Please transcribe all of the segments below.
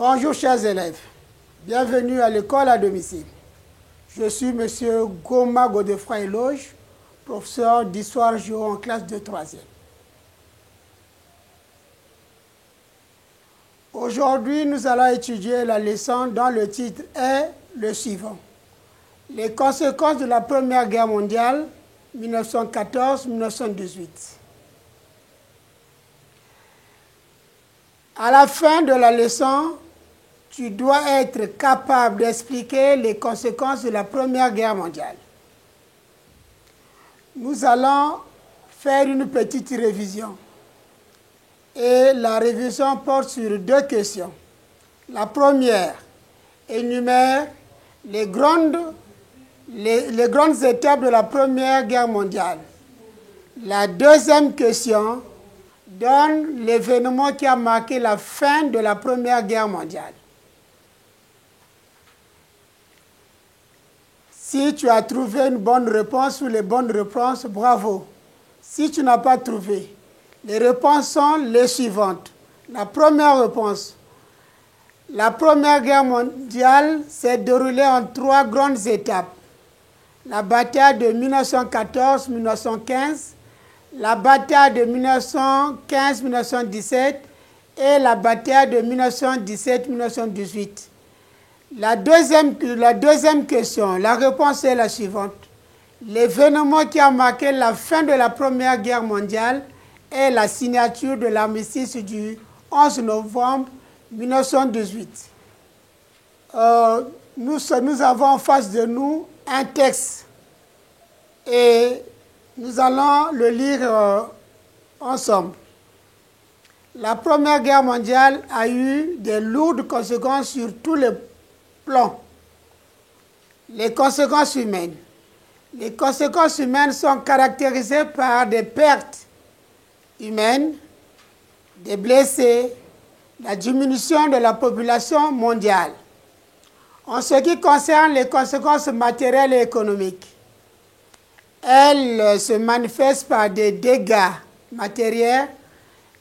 Bonjour chers élèves, bienvenue à l'école à domicile. Je suis M. Goma Godefroy-Loge, professeur d'histoire géo en classe de 3e. Aujourd'hui, nous allons étudier la leçon dont le titre est le suivant. Les conséquences de la Première Guerre mondiale, 1914-1918. À la fin de la leçon, tu dois être capable d'expliquer les conséquences de la Première Guerre mondiale. Nous allons faire une petite révision. Et la révision porte sur 2 questions. La première énumère les grandes étapes de la Première Guerre mondiale. La deuxième question donne l'événement qui a marqué la fin de la Première Guerre mondiale. Si tu as trouvé une bonne réponse ou les bonnes réponses, bravo. Si tu n'as pas trouvé, les réponses sont les suivantes. La première réponse. La Première Guerre mondiale s'est déroulée en 3 grandes étapes. La bataille de 1914-1915, la bataille de 1915-1917 et la bataille de 1917-1918. La deuxième question, la réponse est la suivante. L'événement qui a marqué la fin de la Première Guerre mondiale est la signature de l'armistice du 11 novembre 1918. Nous avons en face de nous un texte et nous allons le lire ensemble. La Première Guerre mondiale a eu de lourdes conséquences sur tous les plans. Les conséquences humaines. Les conséquences humaines sont caractérisées par des pertes humaines, des blessés, la diminution de la population mondiale. En ce qui concerne les conséquences matérielles et économiques, elles se manifestent par des dégâts matériels,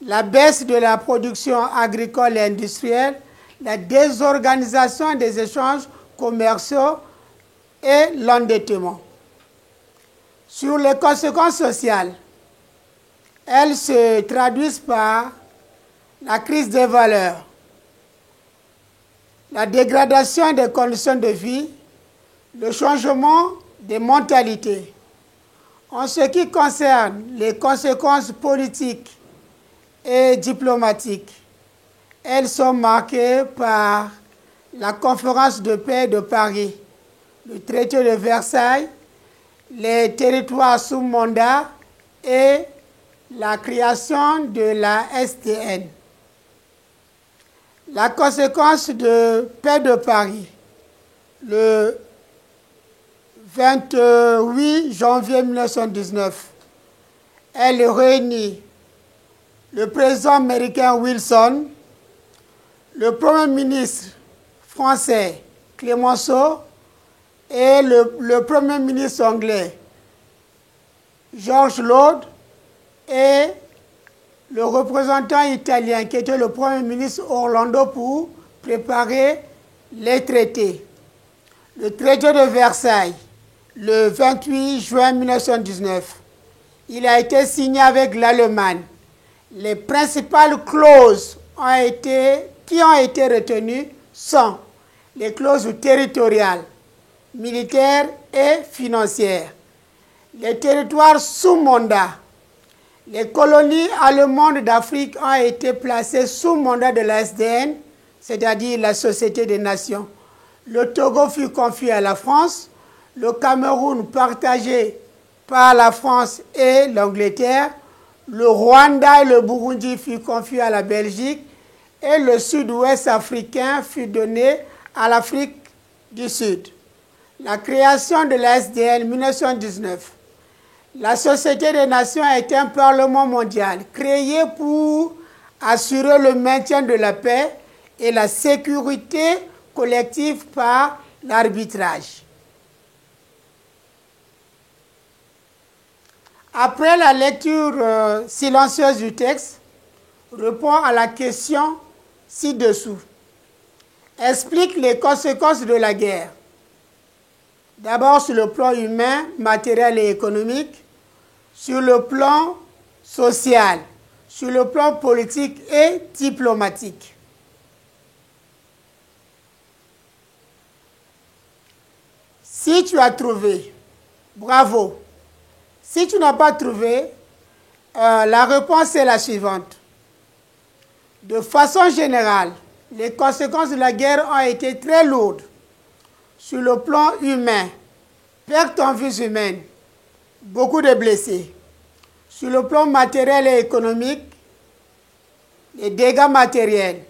la baisse de la production agricole et industrielle, la désorganisation des échanges commerciaux et l'endettement. Sur les conséquences sociales, elles se traduisent par la crise des valeurs, la dégradation des conditions de vie, le changement des mentalités. En ce qui concerne les conséquences politiques et diplomatiques, elles sont marquées par la conférence de paix de Paris, le traité de Versailles, les territoires sous mandat et la création de la SDN. La conséquence de paix de Paris, le 28 janvier 1919, elle réunit le président américain Wilson, le premier ministre français Clemenceau et le premier ministre anglais George Lord et le représentant italien qui était le premier ministre Orlando pour préparer les traités. Le traité de Versailles, le 28 juin 1919, il a été signé avec l'Allemagne. Les principales clauses qui ont été retenues sont les clauses territoriales, militaires et financières, les territoires sous mandat. Les colonies allemandes d'Afrique ont été placées sous mandat de la SDN, c'est-à-dire la Société des Nations. Le Togo fut confié à la France, le Cameroun partagé par la France et l'Angleterre, le Rwanda et le Burundi furent confiés à la Belgique et le sud-ouest africain fut donné à l'Afrique du Sud. La création de la SDN 1919. La Société des Nations est un parlement mondial créé pour assurer le maintien de la paix et la sécurité collective par l'arbitrage. Après la lecture silencieuse du texte, répond à la question ci-dessous. explique les conséquences de la guerre. D'abord sur le plan humain, matériel et économique, sur le plan social, sur le plan politique et diplomatique. Si tu as trouvé, bravo. Si tu n'as pas trouvé, la réponse est la suivante. De façon générale, les conséquences de la guerre ont été très lourdes. Sur le plan humain, perte en vies humaines, beaucoup de blessés. Sur le plan matériel et économique, les dégâts matériels,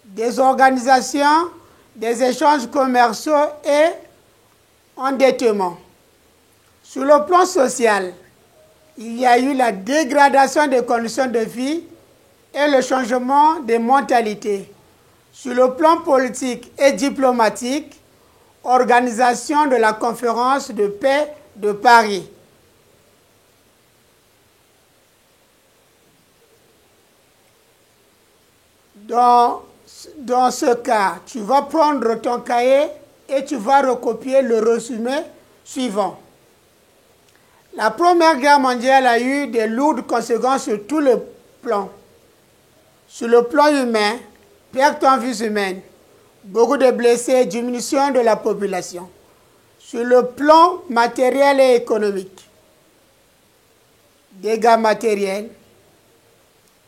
désorganisation des échanges commerciaux et endettement. Sur le plan social, il y a eu la dégradation des conditions de vie et le changement des mentalités. Sur le plan politique et diplomatique, organisation de la conférence de paix de Paris. Dans ce cas, tu vas prendre ton cahier et tu vas recopier le résumé suivant. La Première Guerre mondiale a eu de lourdes conséquences sur tous les plans. Sur le plan humain, perte en vies humaines, beaucoup de blessés, diminution de la population. Sur le plan matériel et économique, dégâts matériels,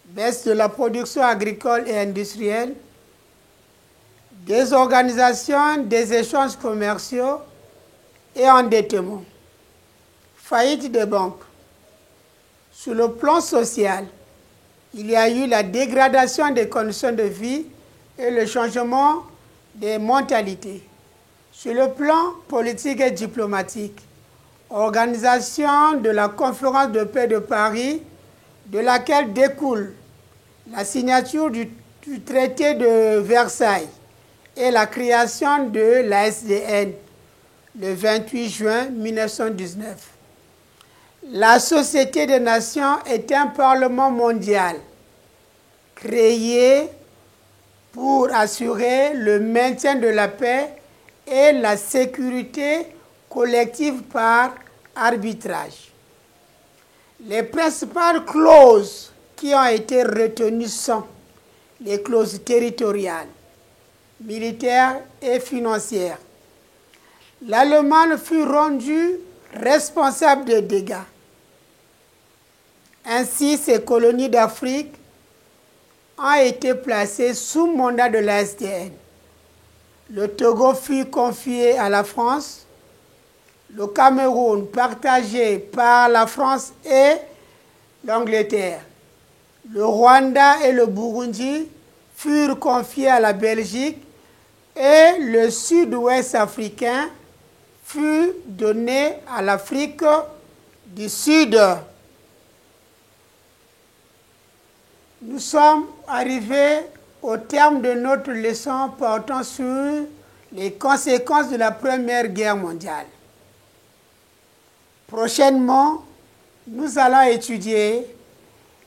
baisse de la production agricole et industrielle, désorganisation des échanges commerciaux et endettement, faillite des banques. Sur le plan social, il y a eu la dégradation des conditions de vie et le changement des mentalités. Sur le plan politique et diplomatique, organisation de la conférence de paix de Paris, de laquelle découle la signature du traité de Versailles et la création de la SDN le 28 juin 1919. La Société des Nations est un parlement mondial créé pour assurer le maintien de la paix et la sécurité collective par arbitrage. Les principales clauses qui ont été retenues sont les clauses territoriales, militaires et financières. L'Allemagne fut rendue responsable des dégâts. Ainsi, ces colonies d'Afrique ont été placées sous mandat de la SDN. Le Togo fut confié à la France, le Cameroun partagé par la France et l'Angleterre. Le Rwanda et le Burundi furent confiés à la Belgique et le sud-ouest africain fut donné à l'Afrique du Sud. Nous sommes arrivés au terme de notre leçon portant sur les conséquences de la Première Guerre mondiale. Prochainement, nous allons étudier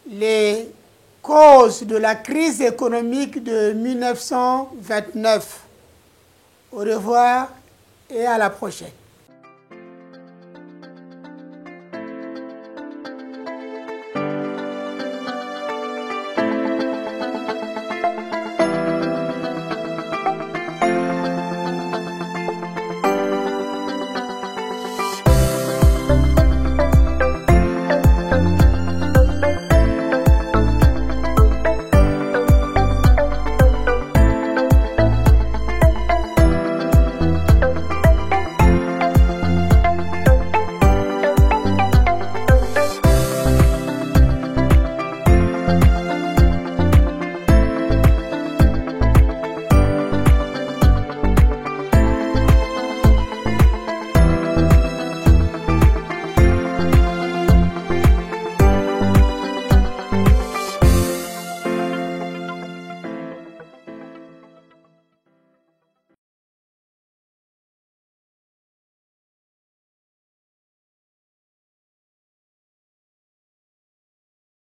les causes de la crise économique de 1929. Au revoir et à la prochaine.